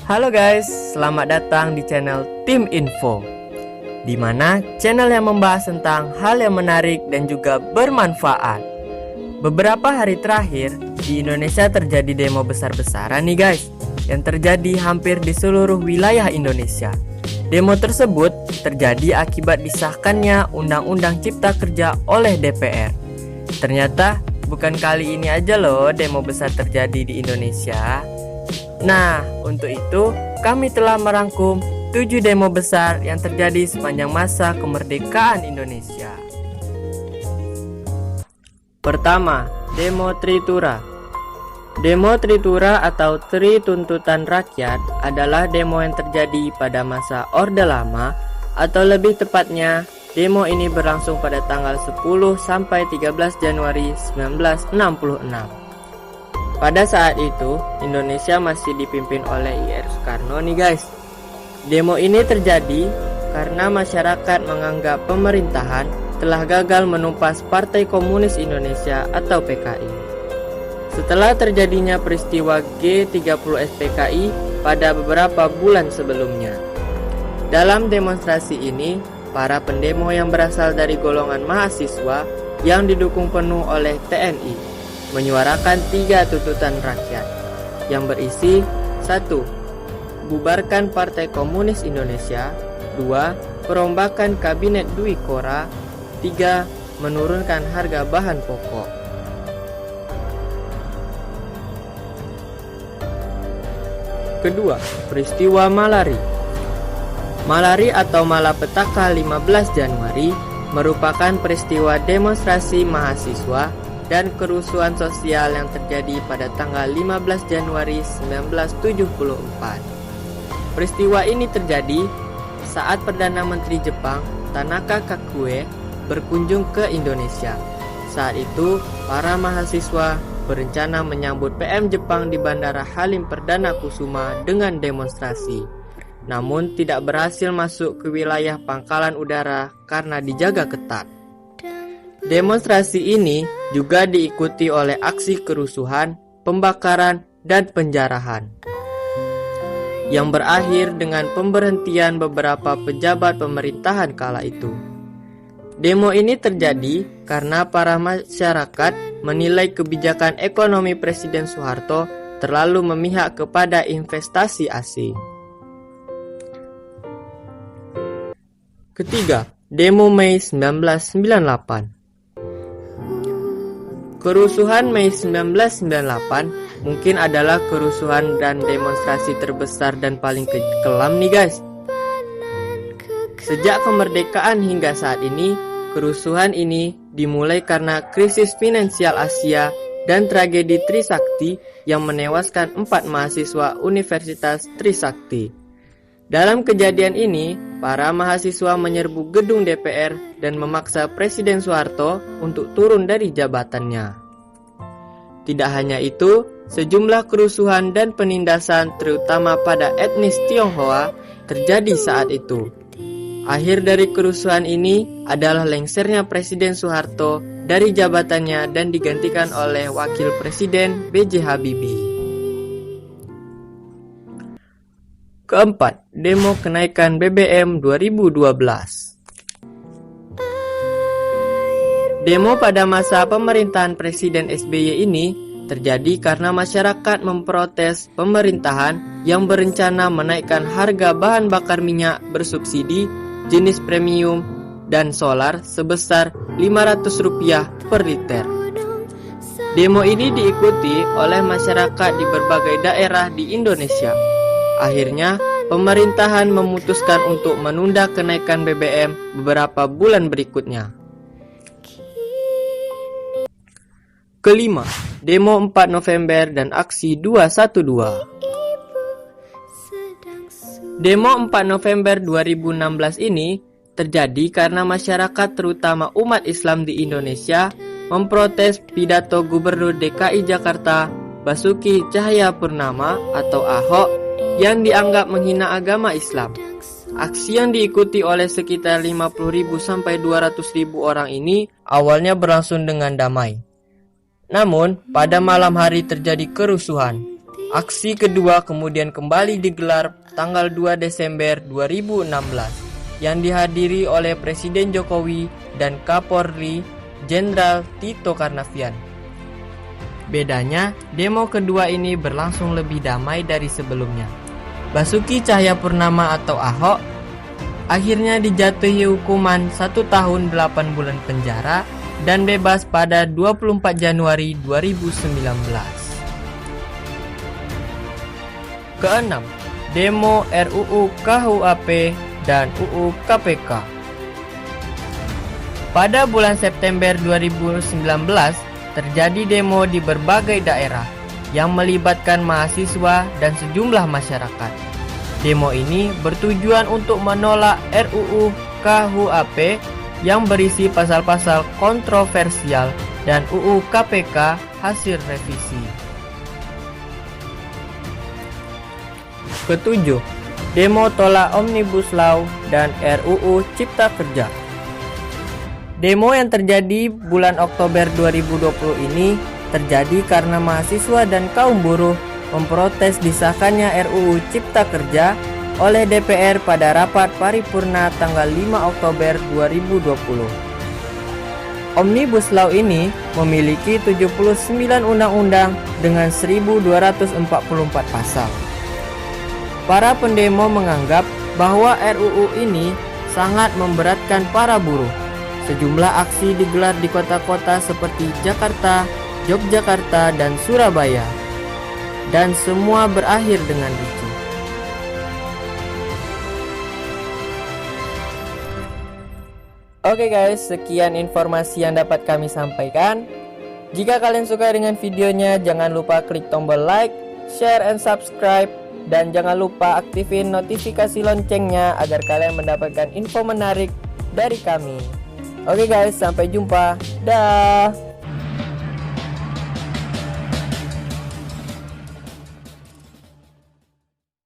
Halo guys, selamat datang di channel Tim Info, di mana channel yang membahas tentang hal yang menarik dan juga bermanfaat. Beberapa hari terakhir di Indonesia terjadi demo besar-besaran nih guys, yang terjadi hampir di seluruh wilayah Indonesia. Demo tersebut terjadi akibat disahkannya Undang-Undang Cipta Kerja oleh DPR. Ternyata bukan kali ini aja loh demo besar terjadi di Indonesia. Nah, untuk itu kami telah merangkum 7 demo besar yang terjadi sepanjang masa kemerdekaan Indonesia. Pertama, demo Tritura. Demo Tritura atau Tri Tuntutan Rakyat adalah demo yang terjadi pada masa Orde Lama, atau lebih tepatnya, demo ini berlangsung pada tanggal 10 sampai 13 Januari 1966. Pada saat itu, Indonesia masih dipimpin oleh I.R. Soekarno nih guys. Demo ini terjadi karena masyarakat menganggap pemerintahan telah gagal menumpas Partai Komunis Indonesia atau PKI. Setelah terjadinya peristiwa G30 SPKI pada beberapa bulan sebelumnya. Dalam demonstrasi ini, para pendemo yang berasal dari golongan mahasiswa yang didukung penuh oleh TNI menyuarakan 3 tuntutan rakyat yang berisi 1. Bubarkan Partai Komunis Indonesia. 2. Perombakan Kabinet Dwi Kora. 3. Menurunkan harga bahan pokok. Kedua, peristiwa Malari. Malari atau Malapetaka 15 Januari merupakan peristiwa demonstrasi mahasiswa dan kerusuhan sosial yang terjadi pada tanggal 15 Januari 1974. Peristiwa ini terjadi saat Perdana Menteri Jepang Tanaka Kakue berkunjung ke Indonesia. Saat itu, para mahasiswa berencana menyambut PM Jepang di Bandara Halim Perdana Kusuma dengan demonstrasi. Namun tidak berhasil masuk ke wilayah pangkalan udara karena dijaga ketat. Demonstrasi ini juga diikuti oleh aksi kerusuhan, pembakaran, dan penjarahan yang berakhir dengan pemberhentian beberapa pejabat pemerintahan kala itu. Demo ini terjadi karena para masyarakat menilai kebijakan ekonomi Presiden Soeharto terlalu memihak kepada investasi asing. Ketiga, demo Mei 1998. Kerusuhan Mei 1998 mungkin adalah kerusuhan dan demonstrasi terbesar dan paling kelam nih guys. Sejak kemerdekaan hingga saat ini, kerusuhan ini dimulai karena krisis finansial Asia dan tragedi Trisakti yang menewaskan 4 mahasiswa Universitas Trisakti. Dalam kejadian ini, para mahasiswa menyerbu gedung DPR dan memaksa Presiden Soeharto untuk turun dari jabatannya. Tidak hanya itu, sejumlah kerusuhan dan penindasan terutama pada etnis Tionghoa terjadi saat itu. Akhir dari kerusuhan ini adalah lengsernya Presiden Soeharto dari jabatannya dan digantikan oleh Wakil Presiden B.J. Habibie. Keempat, demo kenaikan BBM 2012. Demo pada masa pemerintahan Presiden SBY ini terjadi karena masyarakat memprotes pemerintahan yang berencana menaikkan harga bahan bakar minyak bersubsidi jenis premium dan solar sebesar Rp500 per liter. Demo ini diikuti oleh masyarakat di berbagai daerah di Indonesia. Akhirnya, pemerintahan memutuskan untuk menunda kenaikan BBM beberapa bulan berikutnya. Kelima, demo 4 November dan aksi 212. Demo 4 November 2016 ini terjadi karena masyarakat terutama umat Islam di Indonesia memprotes pidato Gubernur DKI Jakarta Basuki Cahayapurnama atau Ahok yang dianggap menghina agama Islam. Aksi yang diikuti oleh sekitar 50.000 sampai 200.000 orang ini awalnya berlangsung dengan damai. Namun, pada malam hari terjadi kerusuhan. Aksi kedua kemudian kembali digelar tanggal 2 Desember 2016 yang dihadiri oleh Presiden Jokowi dan Kapolri Jenderal Tito Karnavian. Bedanya, demo kedua ini berlangsung lebih damai dari sebelumnya. Basuki Cahayapurnama atau Ahok akhirnya dijatuhi hukuman 1 tahun 8 bulan penjara dan bebas pada 24 Januari 2019. Keenam, demo RUU KUHP dan UU KPK. Pada bulan September 2019, terjadi demo di berbagai daerah yang melibatkan mahasiswa dan sejumlah masyarakat. Demo ini bertujuan untuk menolak RUU KUHP yang berisi pasal-pasal kontroversial dan UU KPK hasil revisi. Ketujuh, demo tolak Omnibus Law dan RUU Cipta Kerja. Demo yang terjadi bulan Oktober 2020 ini terjadi karena mahasiswa dan kaum buruh memprotes disahkannya RUU Cipta Kerja oleh DPR pada rapat paripurna tanggal 5 Oktober 2020. Omnibus Law ini memiliki 79 undang-undang dengan 1244 pasal. Para pendemo menganggap bahwa RUU ini sangat memberatkan para buruh. Sejumlah aksi digelar di kota-kota seperti Jakarta, Yogyakarta, dan Surabaya. Dan semua berakhir dengan ricuh. Oke guys, sekian informasi yang dapat kami sampaikan. Jika kalian suka dengan videonya, jangan lupa klik tombol like, share, and subscribe. Dan jangan lupa aktifin notifikasi loncengnya agar kalian mendapatkan info menarik dari kami. Oke guys, sampai jumpa. Dah.